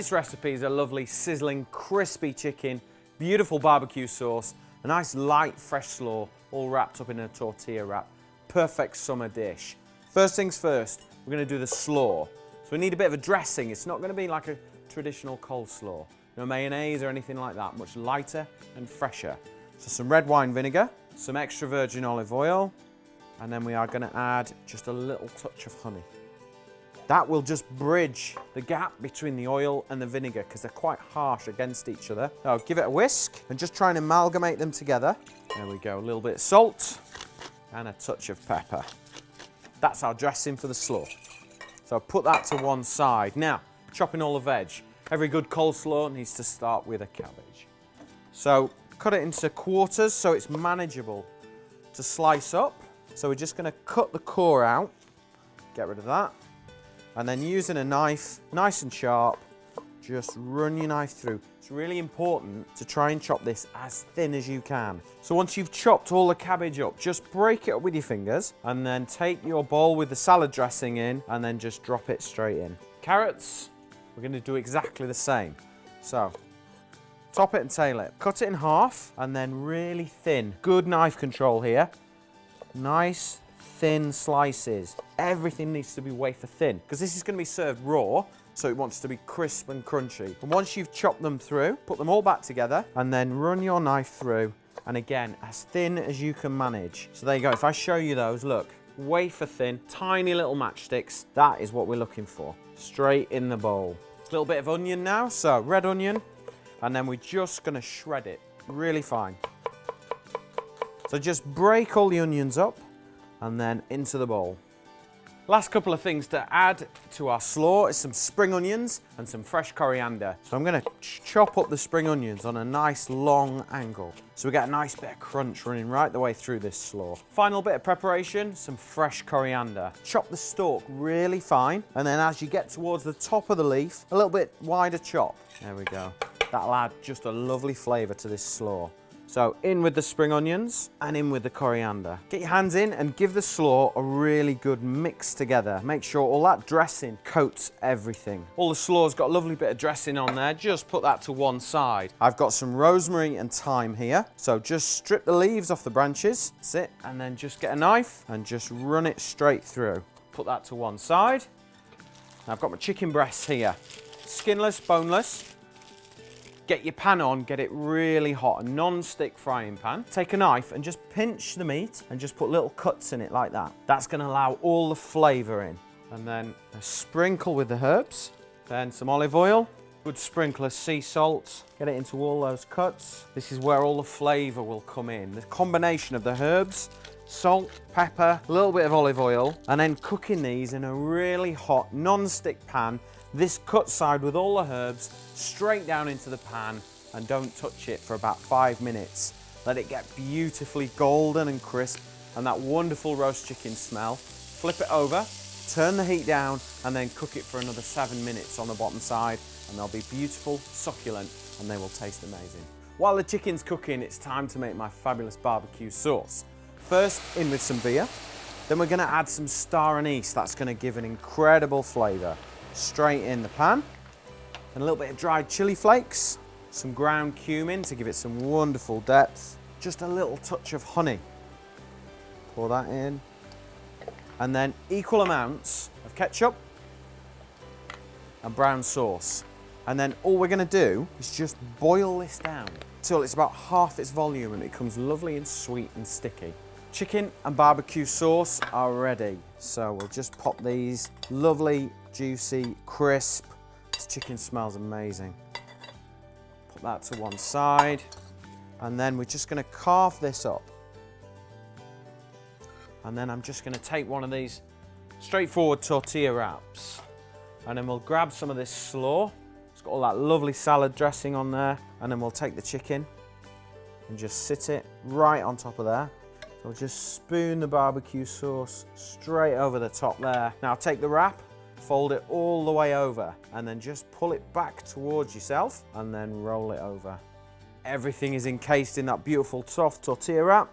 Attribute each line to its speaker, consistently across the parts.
Speaker 1: This recipe is a lovely, sizzling, crispy chicken, beautiful barbecue sauce, a nice light, fresh slaw, all wrapped up in a tortilla wrap. Perfect summer dish. First things first, we're going to do the slaw. So we need a bit of a dressing. It's not going to be like a traditional coleslaw. No mayonnaise or anything like that. Much lighter and fresher. So some red wine vinegar, some extra virgin olive oil, and then we are going to add just a little touch of honey. That will just bridge the gap between the oil and the vinegar because they're quite harsh against each other. So give it a whisk and just try and amalgamate them together. There we go, a little bit of salt and a touch of pepper. That's our dressing for the slaw. So put that to one side. Now, chopping all the veg. Every good coleslaw needs to start with a cabbage. So cut it into quarters so it's manageable to slice up. So we're just going to cut the core out, get rid of that. And then using a knife, nice and sharp, just run your knife through. It's really important to try and chop this as thin as you can. So once you've chopped all the cabbage up, just break it up with your fingers and then take your bowl with the salad dressing in and then just drop it straight in. Carrots, we're going to do exactly the same. So top it and tail it. Cut it in half and then really thin. Good knife control here. Nice thin slices. Everything needs to be wafer thin because this is going to be served raw, so it wants to be crisp and crunchy. And once you've chopped them through, put them all back together and then run your knife through, and again, as thin as you can manage. So there you go. If I show you those, look, wafer thin, tiny little matchsticks. That is what we're looking for. Straight in the bowl. A little bit of onion now, so red onion, and then we're just going to shred it really fine. So just break all the onions up and then into the bowl. Last couple of things to add to our slaw is some spring onions and some fresh coriander. So I'm going to chop up the spring onions on a nice long angle so we get a nice bit of crunch running right the way through this slaw. Final bit of preparation, some fresh coriander. Chop the stalk really fine, and then as you get towards the top of the leaf, a little bit wider chop. There we go. That'll add just a lovely flavour to this slaw. So in with the spring onions and in with the coriander. Get your hands in and give the slaw a really good mix together. Make sure all that dressing coats everything. All the slaw's got a lovely bit of dressing on there. Just put that to one side. I've got some rosemary and thyme here. So just strip the leaves off the branches. That's it. And then just get a knife and just run it straight through. Put that to one side. Now I've got my chicken breasts here. Skinless, boneless. Get your pan on, get it really hot, a non-stick frying pan. Take a knife and just pinch the meat and just put little cuts in it like that. That's going to allow all the flavour in. And then a sprinkle with the herbs, then some olive oil, good sprinkle of sea salt. Get it into all those cuts. This is where all the flavour will come in. The combination of the herbs, salt, pepper, a little bit of olive oil, and then cooking these in a really hot non-stick pan. This cut side with all the herbs straight down into the pan, and don't touch it for about 5 minutes. Let it get beautifully golden and crisp and that wonderful roast chicken smell. Flip it over, turn the heat down, and then cook it for another 7 minutes on the bottom side, and they'll be beautiful, succulent, and they will taste amazing. While the chicken's cooking, it's time to make my fabulous barbecue sauce. First, in with some beer. Then we're going to add some star anise. That's going to give an incredible flavour. Straight in the pan, and a little bit of dried chili flakes, some ground cumin to give it some wonderful depth, just a little touch of honey. Pour that in, and then equal amounts of ketchup and brown sauce. And then all we're going to do is just boil this down till it's about half its volume and it becomes lovely and sweet and sticky. Chicken and barbecue sauce are ready. So we'll just pop these lovely, juicy, crisp. This chicken smells amazing. Put that to one side. And then we're just going to carve this up. And then I'm just going to take one of these straightforward tortilla wraps. And then we'll grab some of this slaw. It's got all that lovely salad dressing on there. And then we'll take the chicken and just sit it right on top of there. I'll just spoon the barbecue sauce straight over the top there. Now take the wrap, fold it all the way over, and then just pull it back towards yourself and then roll it over. Everything is encased in that beautiful soft tortilla wrap,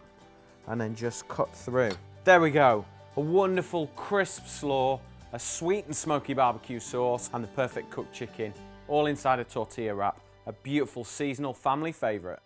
Speaker 1: and then just cut through. There we go, a wonderful crisp slaw, a sweet and smoky barbecue sauce, and the perfect cooked chicken. all inside a tortilla wrap. A beautiful seasonal family favourite.